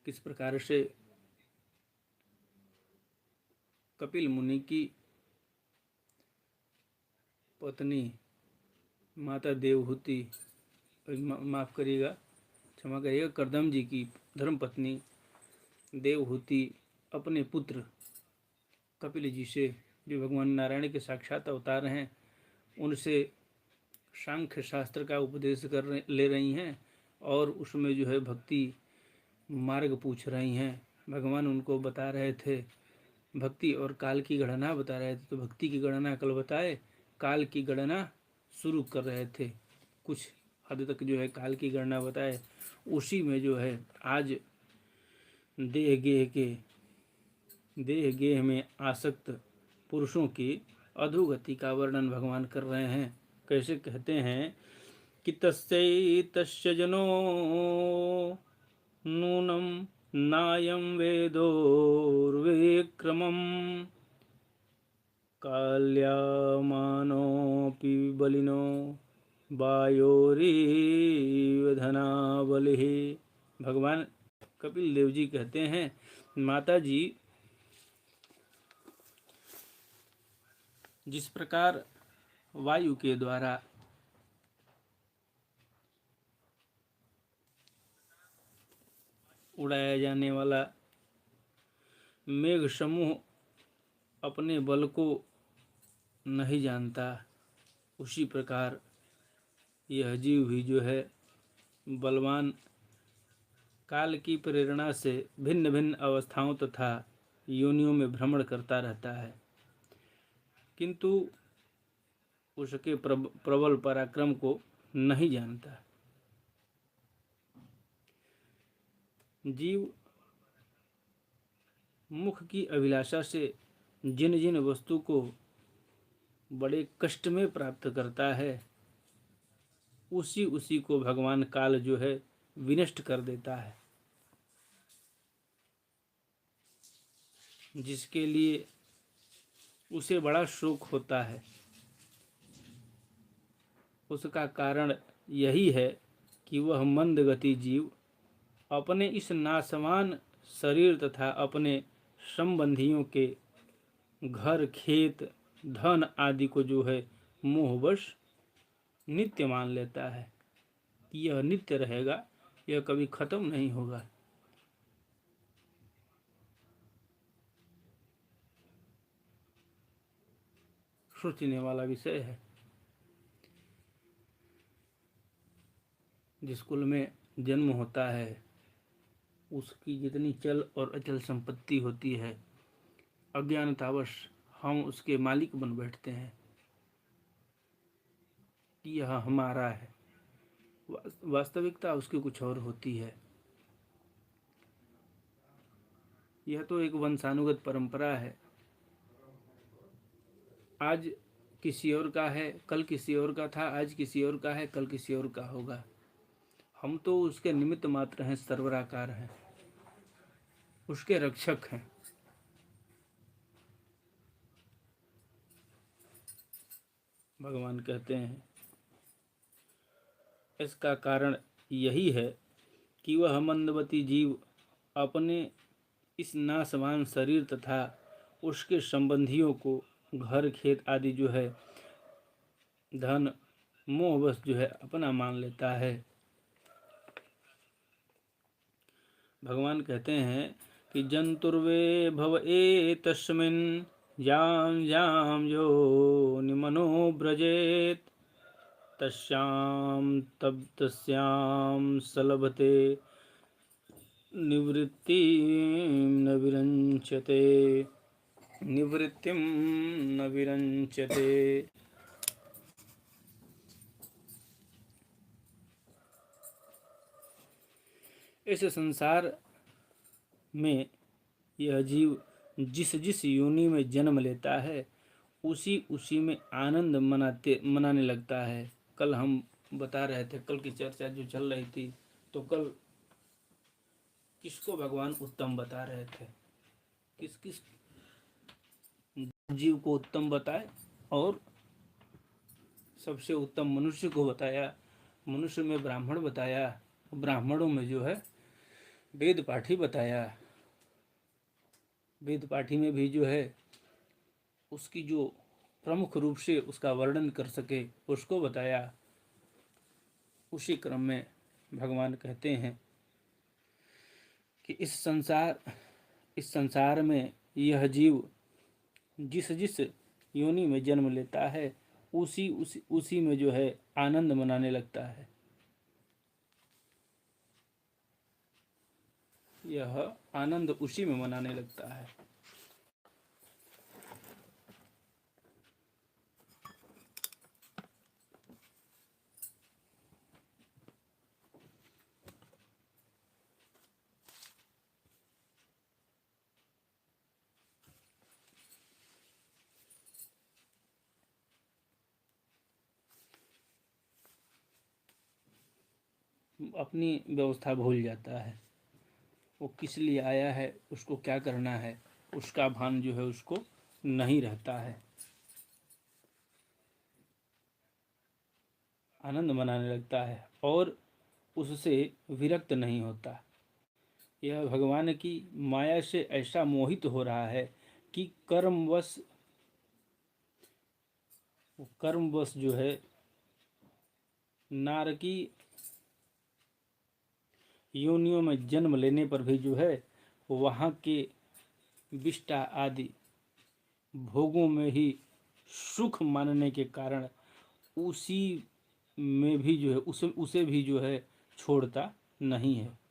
किस प्रकार से कपिल मुनि की पत्नी माता देवहूति, माफ करिएगा, क्षमा करिएगा, कर्दम जी की धर्मपत्नी देवहूति अपने पुत्र कपिल जी से, जो भगवान नारायण के साक्षात अवतार हैं, उनसे सांख्य शास्त्र का उपदेश ले रही हैं और उसमें जो है भक्ति मार्ग पूछ रही हैं। भगवान उनको बता रहे थे भक्ति और काल की गणना बता रहे थे। तो भक्ति की गणना कल बताए, काल की गणना शुरू कर रहे थे। कुछ हद तक जो है काल की गणना बताए, उसी में जो है आज देह गेह में आसक्त पुरुषों की अधोगति का वर्णन भगवान कर रहे हैं। कैसे कहते हैं कि तस्य जनो नूनम नायम वेदोर्विक्रमम् काल्यामानोऽपि बलिनो वायोरीव धनाबलिः। भगवान कपिल देव जी कहते हैं, माता जी जिस प्रकार वायु के द्वारा उड़ाया जाने वाला मेघ समूह अपने बल को नहीं जानता, उसी प्रकार यह जीव भी जो है बलवान काल की प्रेरणा से भिन्न भिन्न अवस्थाओं तथा योनियों में भ्रमण करता रहता है, किंतु उसके प्रबल पराक्रम को नहीं जानता। जीव मुख की अभिलाषा से जिन जिन वस्तु को बड़े कष्ट में प्राप्त करता है, उसी उसी को भगवान काल जो है विनष्ट कर देता है। जिसके लिए उसे बड़ा शोक होता है, उसका कारण यही है कि वह मंदगति जीव अपने इस नासमान शरीर तथा अपने संबंधियों के घर खेत धन आदि को जो है मोहवश नित्य मान लेता है कि यह नित्य रहेगा, यह कभी खत्म नहीं होगा। सोचने वाला विषय है। जिस कुल में जन्म होता है, उसकी जितनी चल और अचल संपत्ति होती है, अज्ञानतावश हम उसके मालिक बन बैठते हैं कि यह हमारा है। वास्तविकता उसकी कुछ और होती है। यह तो एक वंशानुगत परंपरा है। आज किसी और का है, कल किसी और का था, आज किसी और का है, कल किसी और का होगा। हम तो उसके निमित्त मात्र हैं, सर्वराकार हैं, उसके रक्षक हैं। भगवान कहते हैं इसका कारण यही है कि वह मंदवती जीव अपने इस नासवान शरीर तथा उसके संबंधियों को घर खेत आदि जो है धन मोहवश जो है अपना मान लेता है। भगवान कहते हैं कि जंतुर्वे भव एतस्मिन् यां यां यो निमनो व्रजेत तस्यां तस्यां सलभते निवृत्तिं न विरंचते। इस संसार में यह जीव जिस जिस योनि में जन्म लेता है, उसी उसी में आनंद मनाने लगता है। कल हम बता रहे थे, कल की चर्चा जो चल रही थी, तो कल किसको भगवान उत्तम बता रहे थे, किस किस जीव को उत्तम बताए, और सबसे उत्तम मनुष्य को बताया। मनुष्य में ब्राह्मण बताया, ब्राह्मणों में जो है वेद पाठी बताया। वेद पाठी में भी जो है उसकी जो प्रमुख रूप से उसका वर्णन कर सके उसको बताया। उसी क्रम में भगवान कहते हैं कि इस संसार में यह जीव जिस जिस योनि में जन्म लेता है उसी में जो है आनंद मनाने लगता है। यह आनंद उसी में मनाने लगता है। अपनी व्यवस्था भूल जाता है। वो किस लिए आया है, उसको क्या करना है, उसका भान जो है उसको नहीं रहता है। आनंद मनाने लगता है और उससे विरक्त नहीं होता। यह भगवान की माया से ऐसा मोहित हो रहा है कि कर्मवश जो है नारकी योनियों में जन्म लेने पर भी जो है वहाँ के विष्टा आदि भोगों में ही सुख मानने के कारण उसी में भी जो है उसे भी जो है छोड़ता नहीं है।